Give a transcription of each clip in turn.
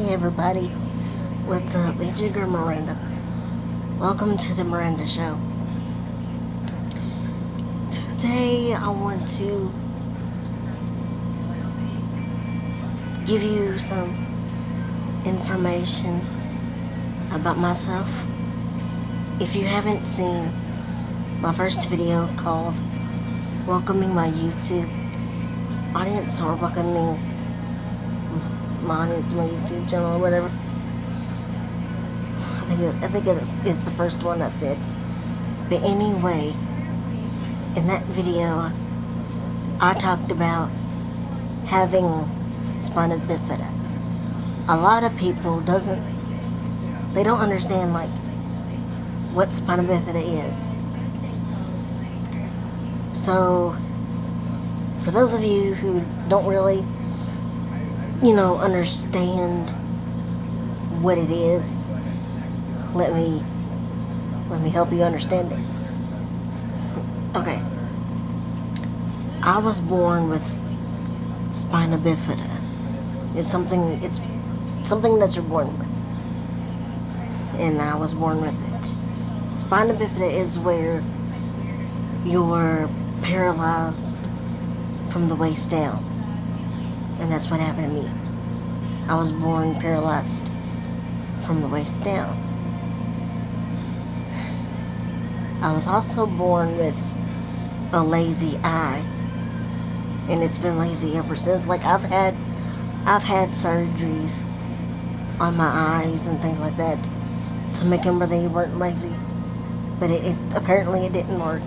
Hey everybody, what's up? It's your girl Miranda. Welcome to the Miranda Show. Today I want to give you some information about myself. If you haven't seen my first video called Welcoming My YouTube Audience, or welcoming my audience to my YouTube channel or whatever. I think it's the first one I said. But anyway, in that video, I talked about having spina bifida. A lot of people they don't understand like what spina bifida is. So, for those of you who don't really understand what it is, let me help you understand it. Okay. I was born with spina bifida. It's something that you're born with. And I was born with it. Spina bifida is where you're paralyzed from the waist down. And that's what happened to me. I was born paralyzed from the waist down. I was also born with a lazy eye. And it's been lazy ever since. Like I've had surgeries on my eyes and things like that to make them where they weren't lazy. But it apparently it didn't work.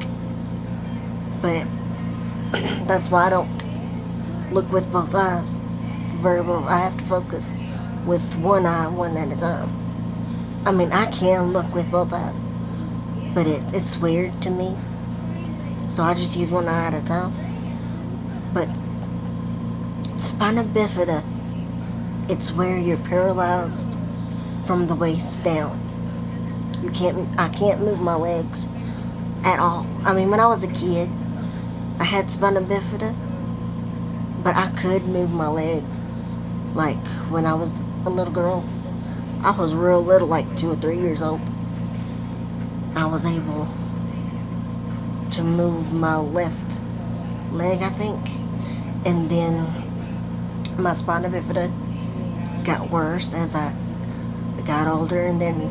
But that's why I don't look with both eyes very well. I have to focus with one eye, one at a time. I mean, I can look with both eyes, but it's weird to me. So I just use one eye at a time. But spina bifida, it's where you're paralyzed from the waist down. I can't move my legs at all. I mean, when I was a kid, I had spina bifida, but I could move my leg. Like when I was a little girl, I was real little, like 2 or 3 years old. I was able to move my left leg, I think. And then my spina bifida got worse as I got older, and then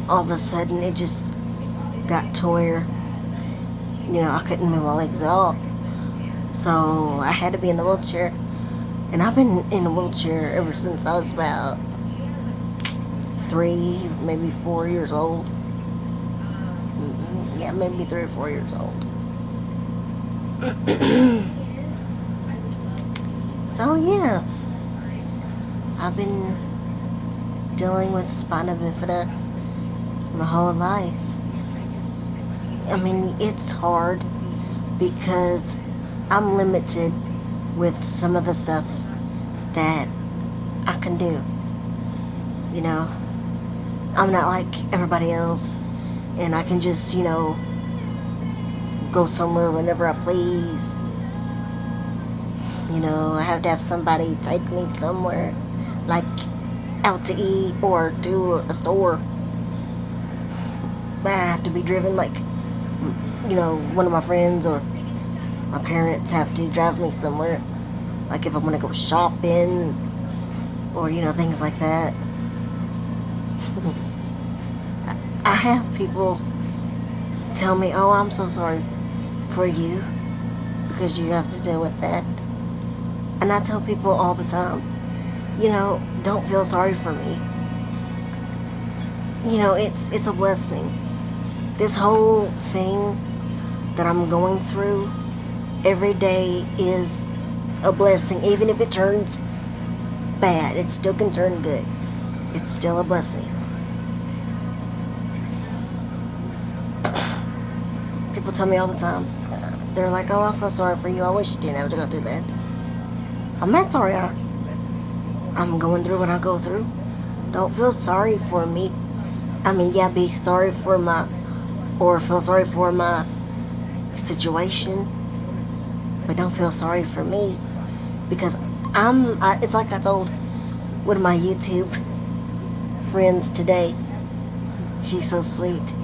all of a sudden it just got to where I couldn't move my legs at all. So I had to be in the wheelchair. And I've been in a wheelchair ever since I was about 3, maybe 4 years old. Yeah, maybe 3 or 4 years old. So yeah, I've been dealing with spina bifida my whole life. I mean, it's hard because I'm limited with some of the stuff that I can do. I'm not like everybody else, and I can just, go somewhere whenever I please. I have to have somebody take me somewhere, like out to eat or to a store. I have to be driven, like, one of my friends or my parents have to drive me somewhere. Like if I want to go shopping or, things like that. I have people tell me, oh, I'm so sorry for you because you have to deal with that. And I tell people all the time, don't feel sorry for me. It's a blessing. This whole thing that I'm going through every day is a blessing. Even if it turns bad, it still can turn good. It's still a blessing. People tell me all the time, they're like, oh, I feel sorry for you. I wish you didn't have to go through that. I'm not sorry. I'm going through what I go through. Don't feel sorry for me. I mean, yeah, be sorry for feel sorry for my situation, but don't feel sorry for me, because it's like I told one of my YouTube friends today. She's so sweet.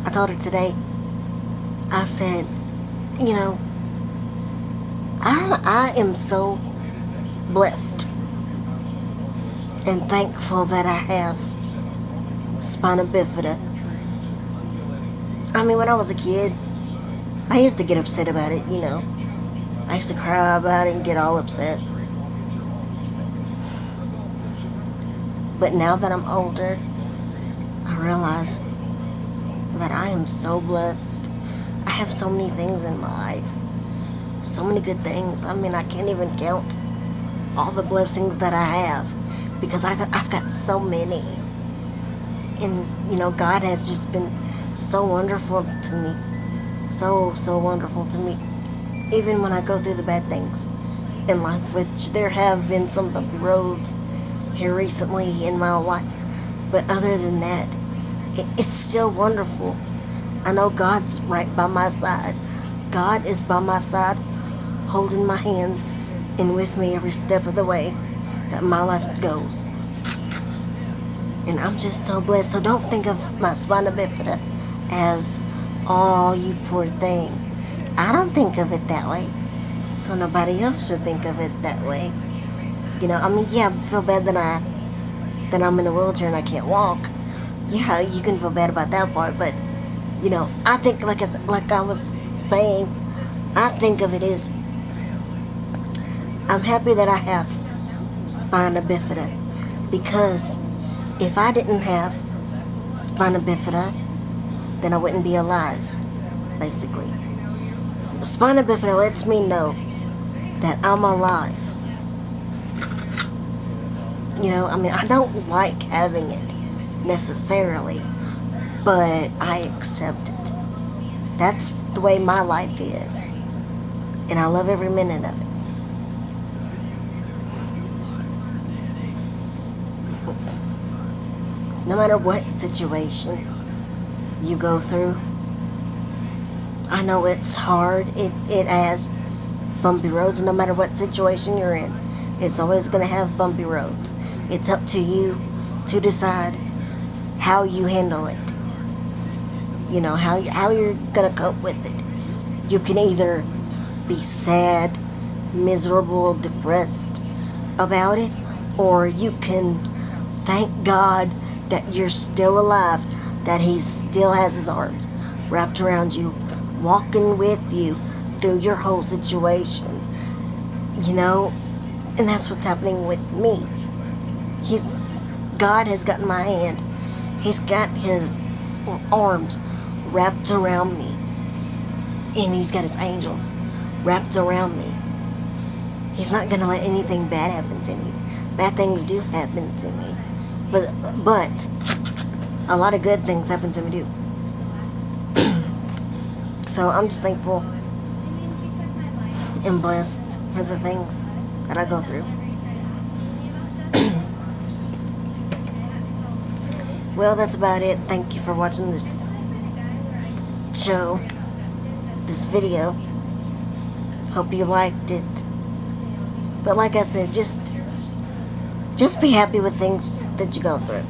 I told her today, I said, you know, I am so blessed and thankful that I have spina bifida. I mean, when I was a kid, I used to get upset about it, you know. I used to cry about it and get all upset. But now that I'm older, I realize that I am so blessed. I have so many things in my life. So many good things. I mean, I can't even count all the blessings that I have because I've got so many. And, you know, God has just been so wonderful to me. So wonderful to me. Even when I go through the bad things in life, which there have been some bumpy roads here recently in my life. But other than that, it's still wonderful. I know God's right by my side. God is by my side, holding my hand and with me every step of the way that my life goes. And I'm just so blessed. So don't think of my spina bifida as, oh, you poor thing. I don't think of it that way. So nobody else should think of it that way. You know, I mean, yeah, I feel bad that I'm in a wheelchair and I can't walk. Yeah, you can feel bad about that part, but you know, I think like I was saying, I think of it as I'm happy that I have spina bifida because if I didn't have spina bifida, then I wouldn't be alive, basically. Spina bifida lets me know that I'm alive. You know, I mean, I don't like having it necessarily, but I accept it. That's the way my life is, and I love every minute of it. No matter what situation you go through, I know it's hard. It has bumpy roads. No matter what situation you're in, it's always going to have bumpy roads. It's up to you to decide how you handle it. You know, how you're going to cope with it. You can either be sad, miserable, depressed about it, or you can thank God that you're still alive, that He still has His arms wrapped around you, walking with you through your whole situation. You know, and that's what's happening with me. God has gotten my hand. He's got His arms wrapped around me. And He's got His angels wrapped around me. He's not going to let anything bad happen to me. Bad things do happen to me. But a lot of good things happen to me too. So I'm just thankful and blessed for the things that I go through. Well, that's about it. Thank you for watching this show, this video. Hope you liked it. But like I said, just be happy with things that you go through.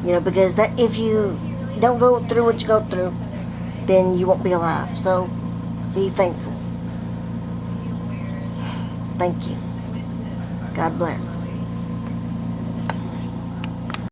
You know, because that if you don't go through what you go through, then you won't be alive. So be thankful. Thank you. God bless.